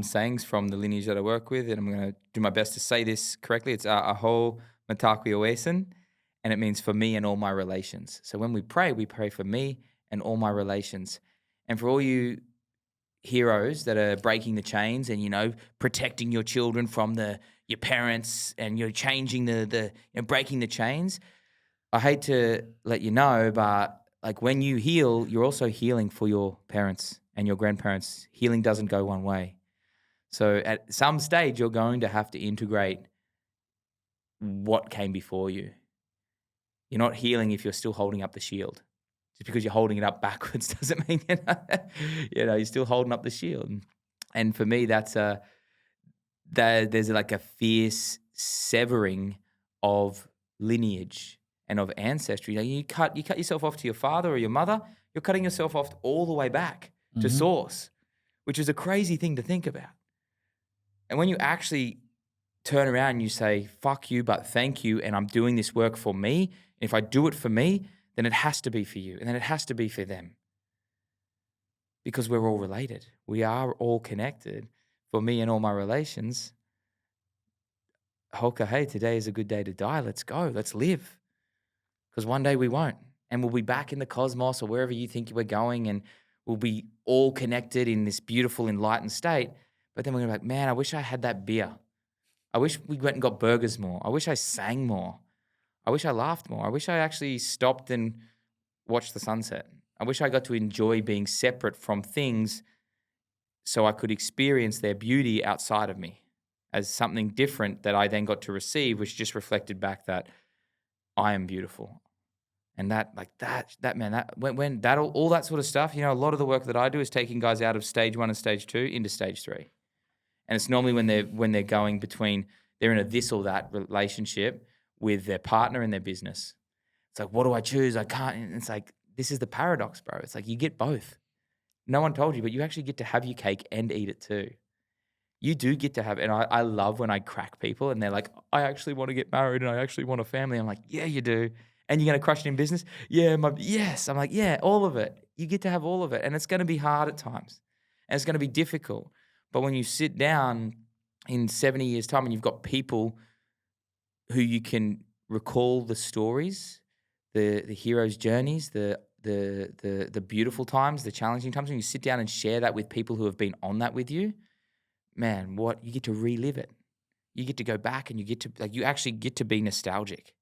sayings from the lineage that I work with, and I'm going to do my best to say this correctly. It's aho mataki oesin, and it means for me and all my relations. So when we pray for me and all my relations. And for all you heroes that are breaking the chains and, protecting your children from your parents and you're changing breaking the chains, I hate to let you know, but like when you heal, you're also healing for your parents and your grandparents. Healing doesn't go one way. So at some stage, you're going to have to integrate what came before you. You're not healing if you're still holding up the shield. Just because you're holding it up backwards doesn't mean you're still holding up the shield. And for me, there's like a fierce severing of lineage and of ancestry. You cut yourself off to your father or your mother. You're cutting yourself off all the way back to source, which is a crazy thing to think about. And when you actually turn around and you say, fuck you, but thank you, and I'm doing this work for me, and if I do it for me, then it has to be for you, and then it has to be for them. Because we're all related. We are all connected. For me and all my relations, Hoka, hey, today is a good day to die. Let's go. Let's live. Because one day we won't. And we'll be back in the cosmos or wherever you think we're going, and We'll be all connected in this beautiful, enlightened state. But then we're gonna be like, man, I wish I had that beer. I wish we went and got burgers more. I wish I sang more. I wish I laughed more. I wish I actually stopped and watched the sunset. I wish I got to enjoy being separate from things so I could experience their beauty outside of me as something different that I then got to receive, which just reflected back that I am beautiful. And that, like that man, that when that all that sort of stuff, a lot of the work that I do is taking guys out of stage 1 and stage 2 into stage 3. And it's normally when they're going between, they're in a this or that relationship with their partner and their business. It's like, what do I choose? I can't. And it's like, this is the paradox, bro. It's like you get both. No one told you, but you actually get to have your cake and eat it too. You do get to have, and I love when I crack people and they're like, I actually want to get married and I actually want a family. I'm like, yeah, you do. And you're going to crush it in business? Yeah, yes. I'm like, yeah, all of it. You get to have all of it. And it's going to be hard at times. And it's going to be difficult. But when you sit down in 70 years' time and you've got people who you can recall the stories, the hero's journeys, the beautiful times, the challenging times, when you sit down and share that with people who have been on that with you, man, what you get to relive it. You get to go back and you get to you actually get to be nostalgic.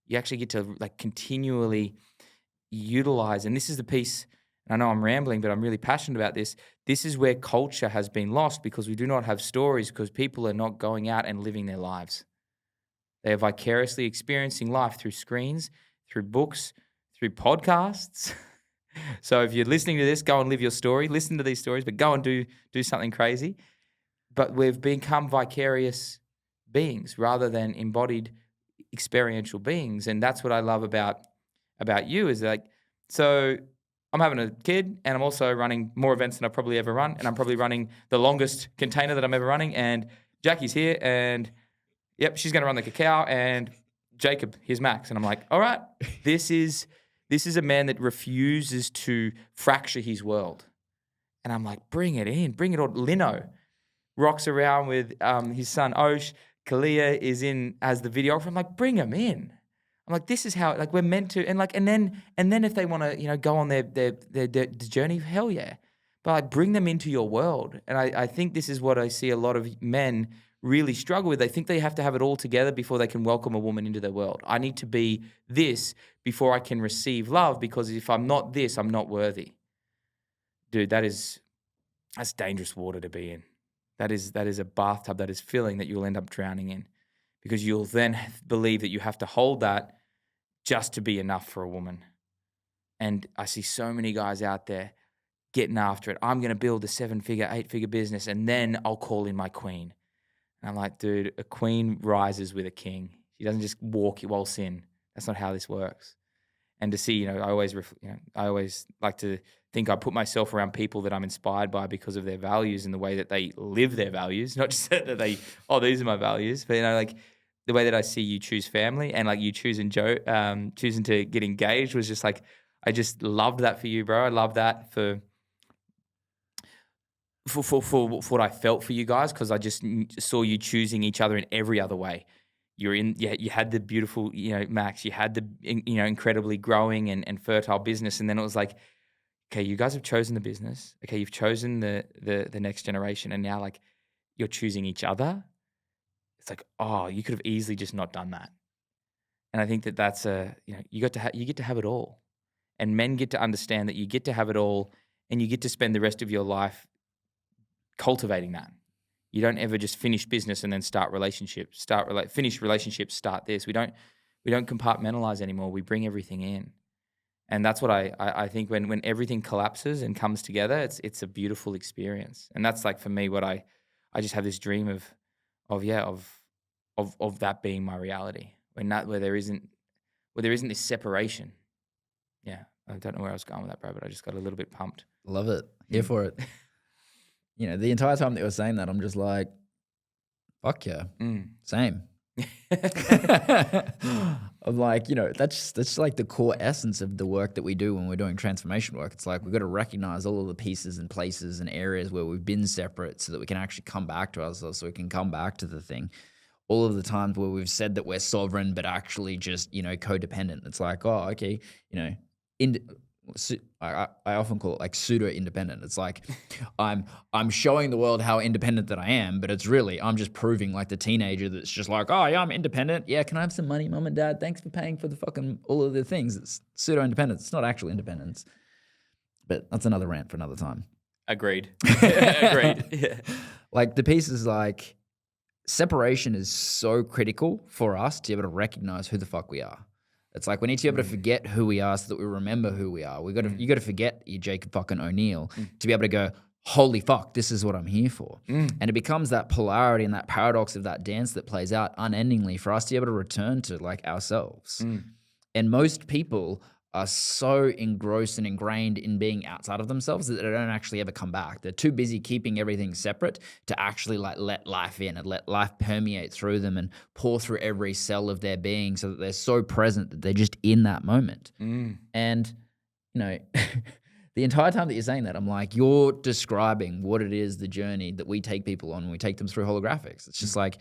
You actually get to continually utilize, and this is the piece, and I know I'm rambling, but I'm really passionate about this. This is where culture has been lost because we do not have stories, because people are not going out and living their lives. They are vicariously experiencing life through screens, through books, through podcasts. So if you're listening to this, go and live your story. Listen to these stories, but go and do something crazy. But we've become vicarious beings rather than embodied experiential beings. And that's what I love about you is so I'm having a kid and I'm also running more events than I've probably ever run. And I'm probably running the longest container that I'm ever running. And Jackie's here and yep, she's going to run the cacao. And Jacob, here's Max. And I'm like, all right, this is a man that refuses to fracture his world. And I'm like, bring it in, bring it on. Lino rocks around with his son Osh. Kalia is in as the videographer. I'm like, bring him in. I'm like, this is how we're meant to. And then if they want to go on their journey, hell yeah. But bring them into your world. And I think this is what I see a lot of men really struggle with. They think they have to have it all together before they can welcome a woman into their world. I need to be this before I can receive love, because if I'm not this, I'm not worthy. Dude, that's dangerous water to be in. That is a bathtub that is filling that you'll end up drowning in, because you'll then believe that you have to hold that just to be enough for a woman. And I see so many guys out there getting after it. I'm going to build a 7-figure, 8-figure business, and then I'll call in my queen. And I'm like, dude, a queen rises with a king. She doesn't just waltz in. That's not how this works. And to see, I always like to think I put myself around people that I'm inspired by because of their values and the way that they live their values, not just that these are my values, but the way that I see you choose family and you choosing to get engaged was just I just loved that for you, bro. I love that for what I felt for you guys, because I just saw you choosing each other in every other way. You had the beautiful, Max, you had the, incredibly growing and fertile business. And then it was like, okay, you guys have chosen the business. Okay, you've chosen the next generation. And now you're choosing each other. It's like, oh, you could have easily just not done that. And I think that's you get to have it all. And men get to understand that you get to have it all, and you get to spend the rest of your life cultivating that. You don't ever just finish business and then start relationships. Finish relationships, start this. We don't compartmentalize anymore. We bring everything in, and that's what I think when everything collapses and comes together, it's a beautiful experience. And that's for me what I just have this dream of that being my reality. Where there isn't this separation. Yeah, I don't know where I was going with that, bro, but I just got a little bit pumped. Love it. Here for it. The entire time that you were saying that, I'm just like, fuck yeah. Same. I'm like, that's the core essence of the work that we do when we're doing transformation work. It's we've got to recognize all of the pieces and places and areas where we've been separate so that we can actually come back to ourselves, so we can come back to the thing. All of the times where we've said that we're sovereign, but actually just, codependent. It's oh, okay, I often call it like pseudo independent. It's like I'm showing the world how independent that I am, but it's really I'm just proving like the teenager that's just like, oh yeah, I'm independent. Yeah, can I have some money, mom and dad? Thanks for paying for the fucking all of the things. It's pseudo independence. It's not actual independence. But that's another rant for another time. Agreed. Agreed. Yeah. Like the piece is like separation is so critical for us to be able to recognize who the fuck we are. It's like we need to be able to forget who we are so that we remember who we are. You got to forget you Jacob fucking O'Neill to be able to go, holy fuck, this is what I'm here for. And it becomes that polarity and that paradox of that dance that plays out unendingly for us to be able to return to like ourselves. And most people are so engrossed and ingrained in being outside of themselves that they don't actually ever come back. They're too busy keeping everything separate to actually like let life in and let life permeate through them and pour through every cell of their being so that they're so present that they're just in that moment. And, you know, the entire time that you're saying that, I'm like, you're describing what it is, the journey that we take people on when we take them through holographics. It's just like,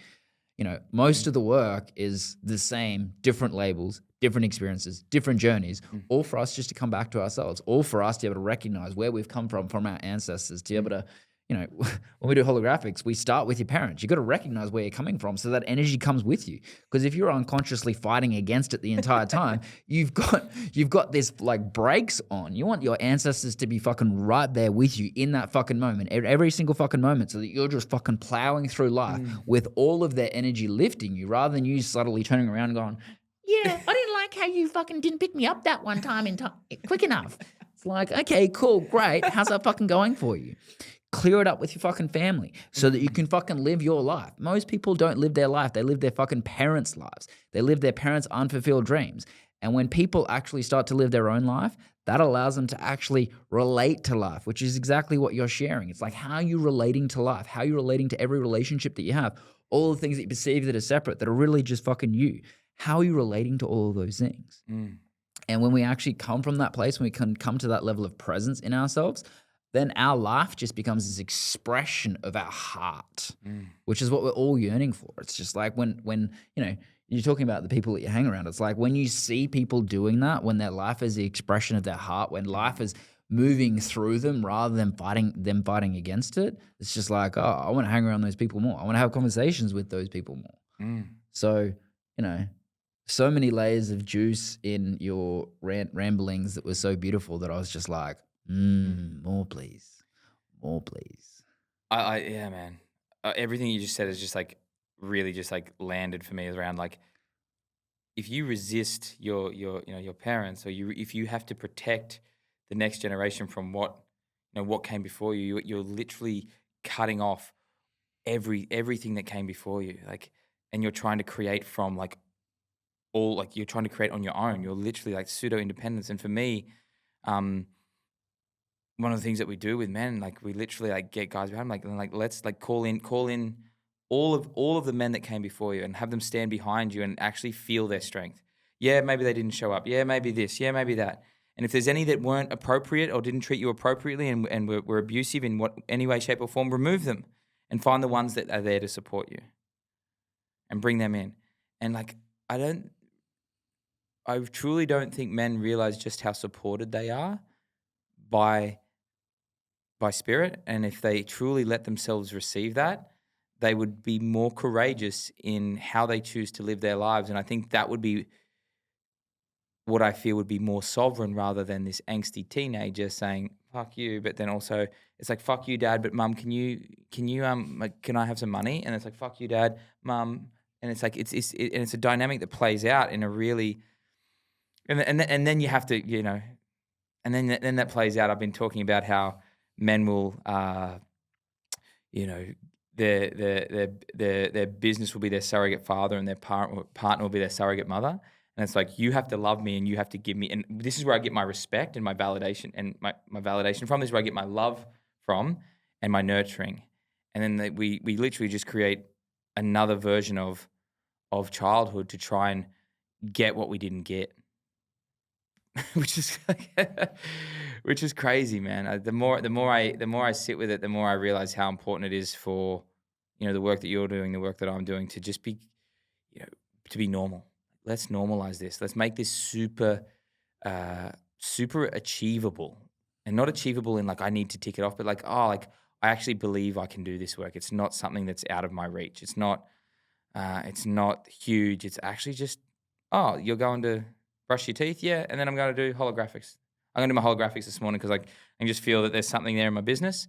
you know, most of the work is the same, different labels, different experiences, different journeys, all for us just to come back to ourselves, all for us to be able to recognize where we've come from our ancestors, to be able to, you know, when we do holographics, we start with your parents. You got to recognize where you're coming from so that energy comes with you. Because if you're unconsciously fighting against it the entire time, you've got this like brakes on. You want your ancestors to be fucking right there with you in that fucking moment, every single fucking moment, so that you're just fucking plowing through life with all of their energy lifting you, rather than you subtly turning around and going, yeah, I didn't like how you fucking didn't pick me up that one time quick enough. It's like, okay, cool, great. How's that fucking going for you? Clear it up with your fucking family so that you can fucking live your life. Most people don't live their life. They live their fucking parents' lives. They live their parents' unfulfilled dreams. And when people actually start to live their own life, that allows them to actually relate to life, which is exactly what you're sharing. It's like how are you relating to life, how are you relating to every relationship that you have, all the things that you perceive that are separate, that are really just fucking you. How are you relating to all of those things? And when we actually come from that place, when we can come to that level of presence in ourselves, then our life just becomes this expression of our heart, which is what we're all yearning for. It's just like when you know, you're talking about the people that you hang around. It's like when you see people doing that, when their life is the expression of their heart, when life is moving through them rather than fighting against it, it's just like, oh, I want to hang around those people more. I want to have conversations with those people more. So, you know, so many layers of juice in your ramblings that were so beautiful that I was just like, more please. More please. Yeah, man. Everything you just said is just like really just like landed for me around like if you resist your parents or if you have to protect the next generation from what came before you, you're literally cutting off everything that came before you, like, and you're trying to create from like you're trying to create on your own. You're literally like pseudo independence. And for me, one of the things that we do with men, like we literally like get guys behind, like let's like call in all of the men that came before you and have them stand behind you and actually feel their strength. Yeah, maybe they didn't show up. Yeah, maybe this. Yeah, maybe that. And if there's any that weren't appropriate or didn't treat you appropriately and were abusive in any way, shape, or form, remove them and find the ones that are there to support you and bring them in. And like I truly don't think men realize just how supported they are by spirit, and if they truly let themselves receive that, they would be more courageous in how they choose to live their lives. And I think that would be what I feel would be more sovereign rather than this angsty teenager saying "fuck you," but then also it's like "fuck you, dad," but mum, can you like can I have some money? And it's like "fuck you, dad, mum," and it's like it's a dynamic that plays out in a really and then you have to and then that plays out. I've been talking about how men will, you know, their business will be their surrogate father, and their partner will be their surrogate mother. And it's like you have to love me, and you have to give me. And this is where I get my respect and my validation, and my validation from. This is where I get my love from, and my nurturing. And then we literally just create another version of childhood to try and get what we didn't get. which is which is crazy, man. The more I sit with it, the more I realize how important it is for the work that you're doing, the work that I'm doing, to just be to be normal. Let's normalize this. Let's make this super super achievable, and not achievable in like I need to tick it off, but like, oh, like I actually believe I can do this work. It's not something that's out of my reach. It's not huge. It's actually just, oh, you're going to brush your teeth, yeah, and then I'm going to do holographics. I'm going to do my holographics this morning because like I can just feel that there's something there in my business,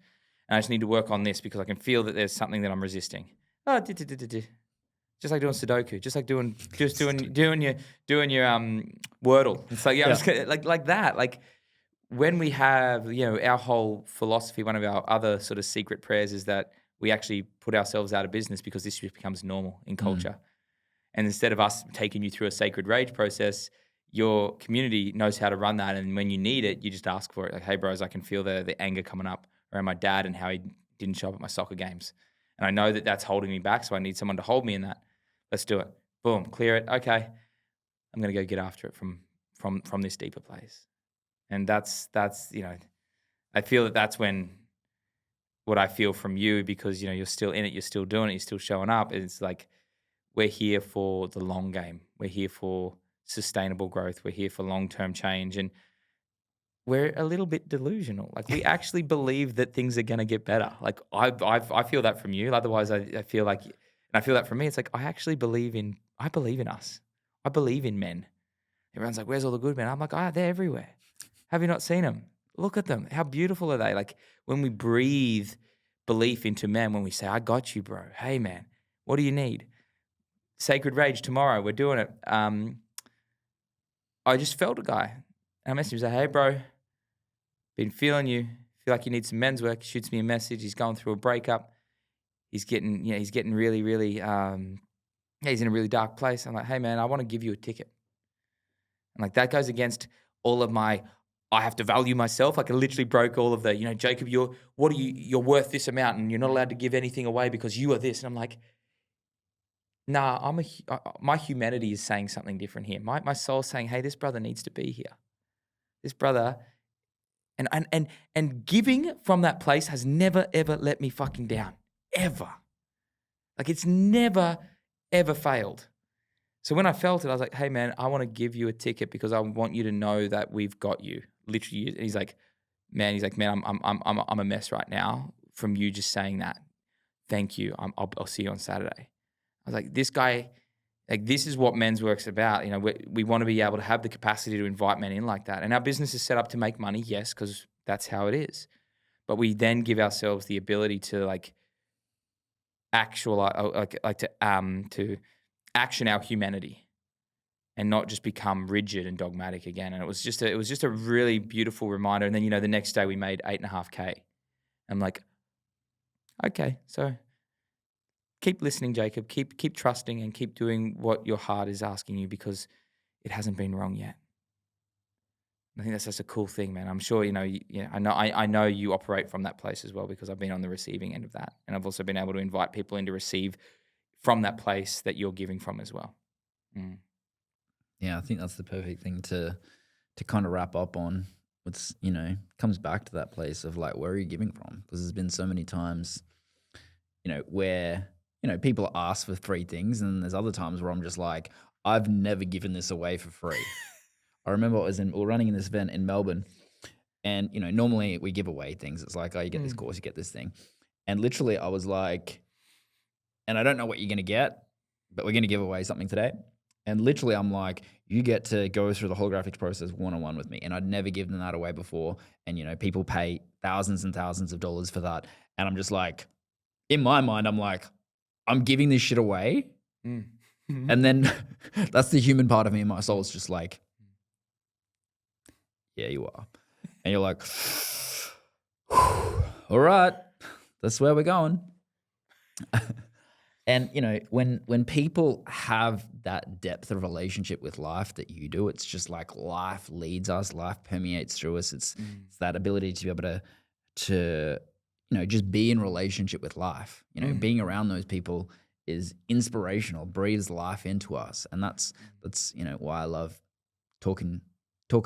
and I just need to work on this because I can feel that there's something that I'm resisting. Oh, just like doing Sudoku, just like doing your Wordle. It's like, yeah, I'm Yeah. just gonna, like that. Like when we have, our whole philosophy, one of our other sort of secret prayers is that we actually put ourselves out of business because this just becomes normal in Mm. culture. And instead of us taking you through a sacred rage process, your community knows how to run that. And when you need it, you just ask for it. Like, hey, bros, I can feel the anger coming up around my dad and how he didn't show up at my soccer games. And I know that that's holding me back. So I need someone to hold me in that. Let's do it. Boom, clear it. Okay. I'm going to go get after it from this deeper place. And that's, I feel that that's when what I feel from you, because, you're still in it, you're still doing it, you're still showing up. It's like, we're here for the long game. We're here for sustainable growth. We're here for long-term change. And we're a little bit delusional. Like we actually believe that things are going to get better. Like I feel that from you. Otherwise I feel like, and I feel that from me. It's like, I believe in us. I believe in men. Everyone's like, where's all the good men? I'm like, they're everywhere. Have you not seen them? Look at them. How beautiful are they? Like when we breathe belief into men, when we say, I got you, bro. Hey man, what do you need? Sacred Rage tomorrow. We're doing it. I just felt a guy. And I messaged him, say, hey, bro, been feeling you. Feel like you need some men's work. He shoots me a message. He's going through a breakup. He's getting really, really, he's in a really dark place. I'm like, hey, man, I want to give you a ticket. And like that goes against all of my, I have to value myself. Like I literally broke all of the, Jacob, you're worth this amount and you're not allowed to give anything away because you are this. And I'm like, nah, my humanity is saying something different here. My soul's saying, hey, this brother needs to be here. This brother, and giving from that place has never ever let me fucking down, ever. Like it's never ever failed. So when I felt it, I was like, hey man, I want to give you a ticket because I want you to know that we've got you. Literally, and he's like, man, I'm a mess right now from you just saying that. Thank you. I'll see you on Saturday. I was like, this guy, like this is what men's work's about. We want to be able to have the capacity to invite men in like that. And our business is set up to make money, yes, because that's how it is. But we then give ourselves the ability to like to action our humanity and not just become rigid and dogmatic again. And it was just a really beautiful reminder. And then the next day we made 8.5K. I'm like, okay, so keep listening, Jacob. Keep trusting and keep doing what your heart is asking you because it hasn't been wrong yet. I think that's just a cool thing, man. I'm sure I know you operate from that place as well because I've been on the receiving end of that, and I've also been able to invite people in to receive from that place that you're giving from as well. Mm. Yeah, I think that's the perfect thing to kind of wrap up on. It's comes back to that place of like, where are you giving from? Because there's been so many times, where people ask for free things, and there's other times where I'm just like, I've never given this away for free. I remember we were running in this event in Melbourne, and normally we give away things. It's like, oh, you get this course, you get this thing, and literally I was like, and I don't know what you're gonna get, but we're gonna give away something today. And literally, I'm like, you get to go through the holographics process one-on-one with me, and I'd never given that away before. And people pay thousands and thousands of dollars for that, and I'm just like, in my mind, I'm like, I'm giving this shit away. And then that's the human part of me, and my soul is just like, yeah, you are. And you're like, all right, that's where we're going. And when people have that depth of relationship with life that you do, it's just like life leads us, life permeates through us. It's that ability to be able to just be in relationship with life. Being around those people is inspirational, breathes life into us, and that's why I love talking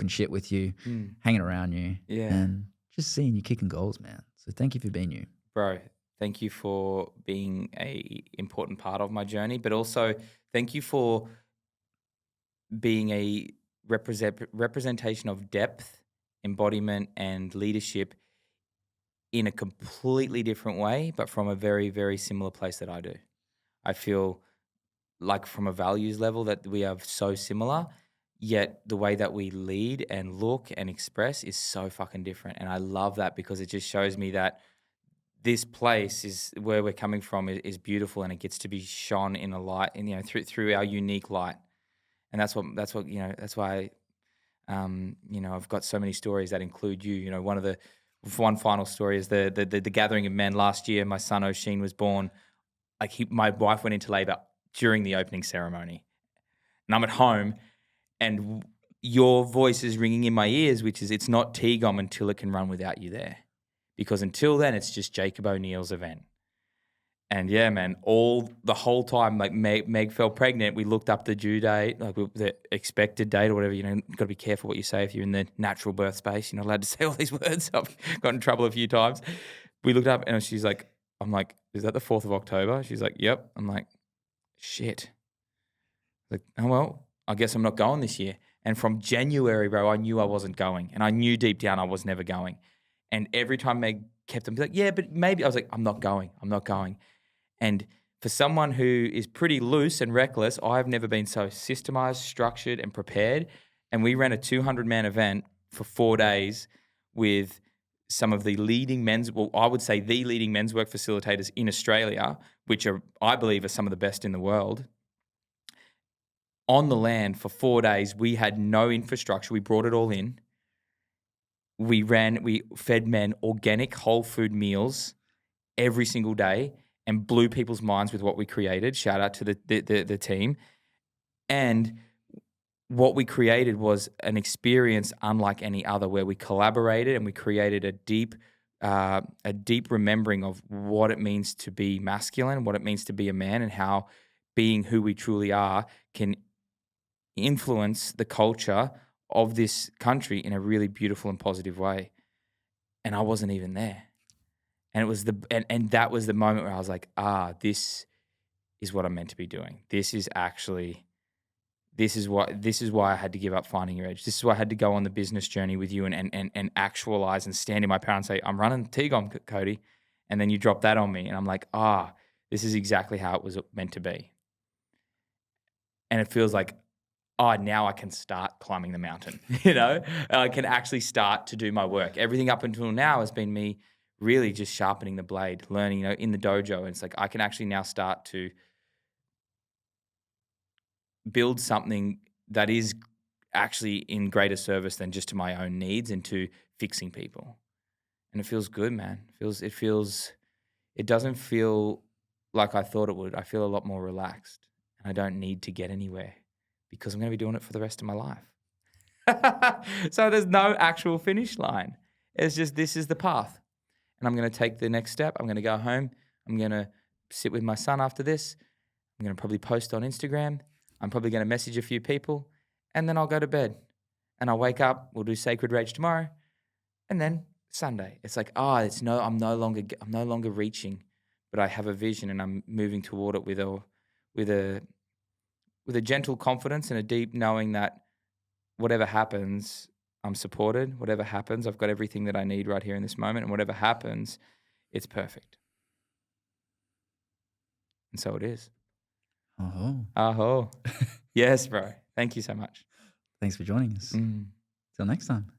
shit with you, hanging around you, and just seeing you kicking goals, man. So thank you for being you, bro. Thank you for being a important part of my journey, but also thank you for being a representation of depth, embodiment, and leadership in a completely different way, but from a very, very similar place that I do. I feel like from a values level that we are so similar, yet the way that we lead and look and express is so fucking different. And I love that because it just shows me that this place is where we're coming from is beautiful, and it gets to be shone in a light, and through our unique light. And that's what that's why I've got so many stories that include you. One final story is the gathering of men last year. My son Oshin was born. My wife went into labor during the opening ceremony, and I'm at home, and your voice is ringing in my ears, which is it's not TGOM until it can run without you there, because until then it's just Jacob O'Neill's event. And yeah, man, the whole time, like Meg fell pregnant, we looked up the due date, like the expected date or whatever. Got to be careful what you say if you're in the natural birth space. You're not allowed to say all these words. I've got in trouble a few times. We looked up and she's like, I'm like, is that the 4th of October? She's like, yep. I'm like, shit. Like, oh, well, I guess I'm not going this year. And from January, bro, I knew I wasn't going. And I knew deep down I was never going. And every time Meg kept on like, yeah, but maybe, I was like, I'm not going. I'm not going. And for someone who is pretty loose and reckless, I've never been so systemized, structured, and prepared. And we ran a 200-man event for 4 days with some of the leading I would say the leading men's work facilitators in Australia, which I believe are some of the best in the world. On the land for 4 days, we had no infrastructure. We brought it all in. We fed men organic whole food meals every single day and blew people's minds with what we created. Shout out to the team. And what we created was an experience unlike any other, where we collaborated and we created a deep remembering of what it means to be masculine, what it means to be a man, and how being who we truly are can influence the culture of this country in a really beautiful and positive way. And I wasn't even there. And it was and that was the moment where I was like, this is what I'm meant to be doing. This is why I had to give up finding your edge. This is why I had to go on the business journey with you and actualize and stand in my power and say, I'm running TGOM, Cody. And then you drop that on me. And I'm like, this is exactly how it was meant to be. And it feels like, now I can start climbing the mountain. I can actually start to do my work. Everything up until now has been me really just sharpening the blade, learning, in the dojo. And it's like I can actually now start to build something that is actually in greater service than just to my own needs and to fixing people. And it feels good, man. It doesn't feel like I thought it would. I feel a lot more relaxed, and I don't need to get anywhere because I'm going to be doing it for the rest of my life. So there's no actual finish line. It's just, this is the path. And I'm going to take the next step. I'm going to go home. I'm going to sit with my son after this. I'm going to probably post on Instagram. I'm probably going to message a few people, and then I'll go to bed. And I'll wake up. We'll do Sacred Rage tomorrow, and then Sunday. It's like, I'm no longer reaching, but I have a vision, and I'm moving toward it with a gentle confidence and a deep knowing that whatever happens, I'm supported. Whatever happens, I've got everything that I need right here in this moment, and whatever happens, it's perfect. And so it is. Aho. Yes, bro. Thank you so much. Thanks for joining us. Till next time.